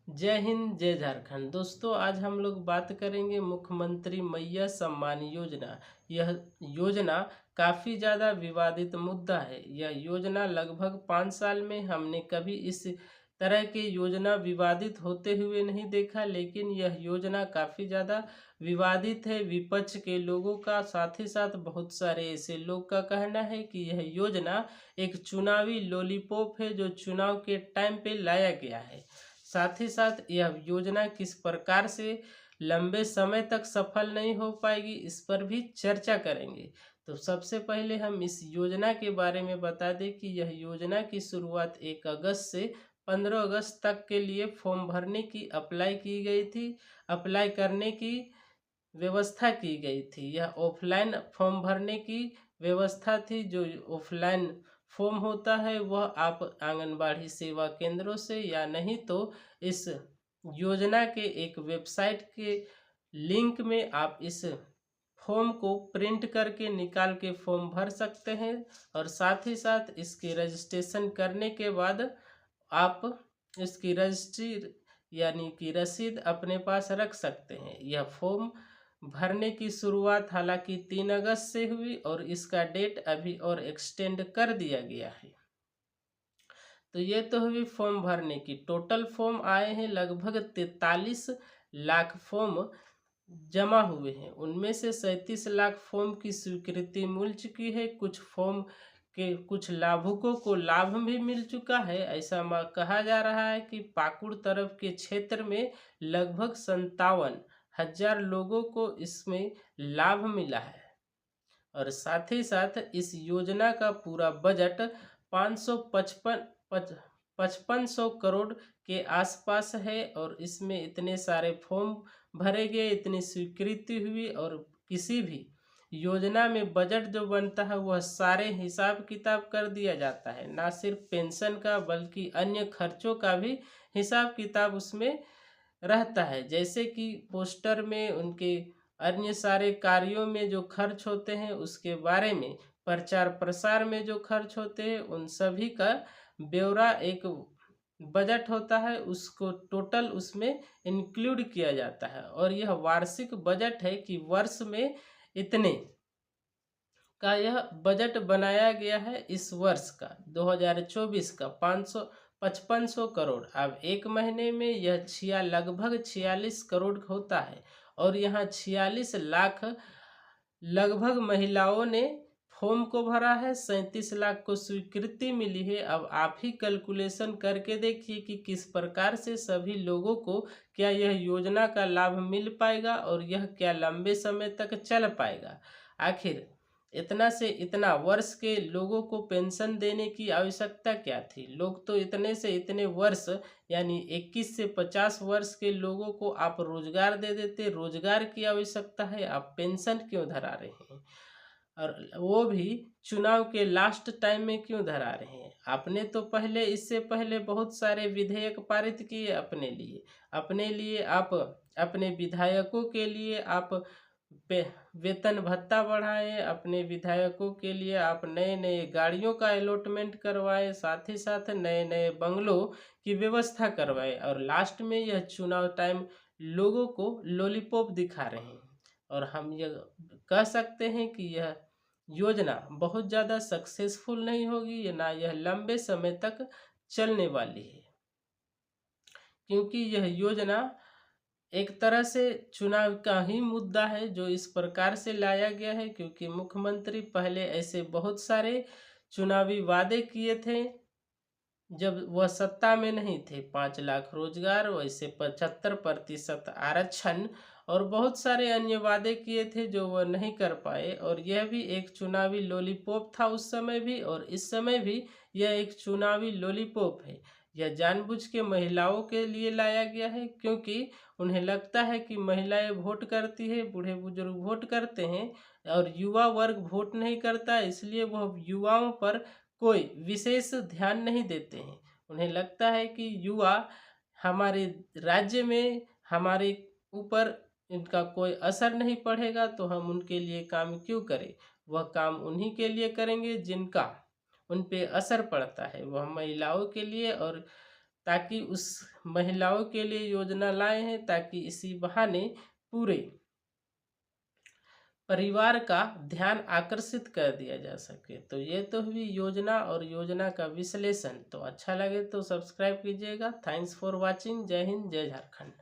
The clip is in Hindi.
जय हिंद जय झारखंड। दोस्तों, आज हम लोग बात करेंगे मुख्यमंत्री मैया सम्मान योजना। यह योजना काफ़ी ज़्यादा विवादित मुद्दा है। यह योजना लगभग 5 साल में हमने कभी इस तरह की योजना विवादित होते हुए नहीं देखा, लेकिन यह योजना काफ़ी ज़्यादा विवादित है। विपक्ष के लोगों का, साथ ही साथ बहुत सारे ऐसे लोग का कहना है कि यह योजना एक चुनावी लॉलीपॉप है जो चुनाव के टाइम पे लाया गया है। साथ ही साथ यह योजना किस प्रकार से लंबे समय तक सफल नहीं हो पाएगी, इस पर भी चर्चा करेंगे। तो सबसे पहले हम इस योजना के बारे में बता दें कि यह योजना की शुरुआत 1 अगस्त से 15 अगस्त तक के लिए फॉर्म भरने की अप्लाई की गई थी। अप्लाई करने की व्यवस्था की गई थी। यह ऑफलाइन फॉर्म भरने की व्यवस्था थी। जो ऑफलाइन फॉर्म होता है वह आप आंगनबाड़ी सेवा केंद्रों से, या नहीं तो इस योजना के एक वेबसाइट के लिंक में आप इस फॉर्म को प्रिंट करके निकाल के फॉर्म भर सकते हैं। और साथ ही साथ इसके रजिस्ट्रेशन करने के बाद आप इसकी रजिस्ट्री यानी कि रसीद अपने पास रख सकते हैं। यह फॉर्म भरने की शुरुआत हालांकि 3 अगस्त से हुई और इसका डेट अभी और एक्सटेंड कर दिया गया है। तो ये तो हुई फॉर्म भरने की। टोटल फॉर्म आए हैं लगभग 43 लाख फॉर्म जमा हुए हैं। उनमें से 37 लाख फॉर्म की स्वीकृति मिल चुकी है। कुछ फॉर्म के कुछ लाभुकों को लाभ भी मिल चुका है। ऐसा कहा जा रहा है कि पाकुड़ तरफ के क्षेत्र में लगभग 57,000 लोगों को इसमें लाभ मिला है। और साथ ही साथ इस योजना का पूरा बजट 5500 करोड़ के आसपास है। और इसमें इतने सारे फॉर्म भरे गए, इतनी स्वीकृति हुई, और किसी भी योजना में बजट जो बनता है वह सारे हिसाब किताब कर दिया जाता है। ना सिर्फ पेंशन का बल्कि अन्य खर्चों का भी हिसाब किताब उसमें रहता है। जैसे कि पोस्टर में, उनके अन्य सारे कार्यों में जो खर्च होते हैं उसके बारे में, प्रचार प्रसार में जो खर्च होते हैं उन सभी का ब्यौरा एक बजट होता है, उसको टोटल उसमें इंक्लूड किया जाता है। और यह वार्षिक बजट है कि वर्ष में इतने का यह बजट बनाया गया है। इस वर्ष का 2024 का 5500 करोड़। अब एक महीने में यह लगभग 46 करोड़ होता है। और यहाँ 46 लाख लगभग महिलाओं ने फॉर्म को भरा है। 37 लाख को स्वीकृति मिली है। अब आप ही कैलकुलेशन करके देखिए कि किस प्रकार से सभी लोगों को क्या यह योजना का लाभ मिल पाएगा और यह क्या लंबे समय तक चल पाएगा। आखिर इतना से इतना वर्ष के लोगों को पेंशन देने की आवश्यकता क्या थी। लोग तो इतने से इतने वर्ष यानी 21 से 50 वर्ष के लोगों को आप रोजगार दे देते। रोजगार की आवश्यकता है, आप पेंशन क्यों धरा रहे हैं? और वो भी चुनाव के लास्ट टाइम में क्यों धरा रहे हैं? आपने तो पहले, इससे पहले बहुत सारे विधेयक पारित किए अपने लिए आप अपने विधायकों के लिए आप वेतन भत्ता बढ़ाएं। अपने विधायकों के लिए आप नए नए गाड़ियों का अलॉटमेंट करवाएं, साथ ही साथ नए नए बंगलों की व्यवस्था करवाएं। और लास्ट में यह चुनाव टाइम लोगों को लॉलीपॉप दिखा रहे हैं। और हम यह कह सकते हैं कि यह योजना बहुत ज़्यादा सक्सेसफुल नहीं होगी, ना यह लंबे समय तक चलने वाली है। क्योंकि यह योजना एक तरह से चुनाव का ही मुद्दा है जो इस प्रकार से लाया गया है। क्योंकि मुख्यमंत्री पहले ऐसे बहुत सारे चुनावी वादे किए थे जब वह सत्ता में नहीं थे। 5 लाख रोजगार, वैसे 75% आरक्षण, और बहुत सारे अन्य वादे किए थे जो वह नहीं कर पाए। और यह भी एक चुनावी लॉलीपॉप था उस समय भी, और इस समय भी यह एक चुनावी लॉलीपॉप है। यह जानबूझ के महिलाओं के लिए लाया गया है, क्योंकि उन्हें लगता है कि महिलाएं वोट करती है, बूढ़े बुजुर्ग वोट करते हैं और युवा वर्ग वोट नहीं करता। इसलिए वह युवाओं पर कोई विशेष ध्यान नहीं देते हैं। उन्हें लगता है कि युवा हमारे राज्य में, हमारे ऊपर इनका कोई असर नहीं पड़ेगा, तो हम उनके लिए काम क्यों करें। वह काम उन्हीं के लिए करेंगे जिनका उन पे असर पड़ता है, वह महिलाओं के लिए और ताकि उस महिलाओं के लिए योजना लाए हैं, ताकि इसी बहाने पूरे परिवार का ध्यान आकर्षित कर दिया जा सके। तो ये तो हुई योजना और योजना का विश्लेषण। तो अच्छा लगे तो सब्सक्राइब कीजिएगा। Thanks for watching. जय हिंद, जय झारखंड।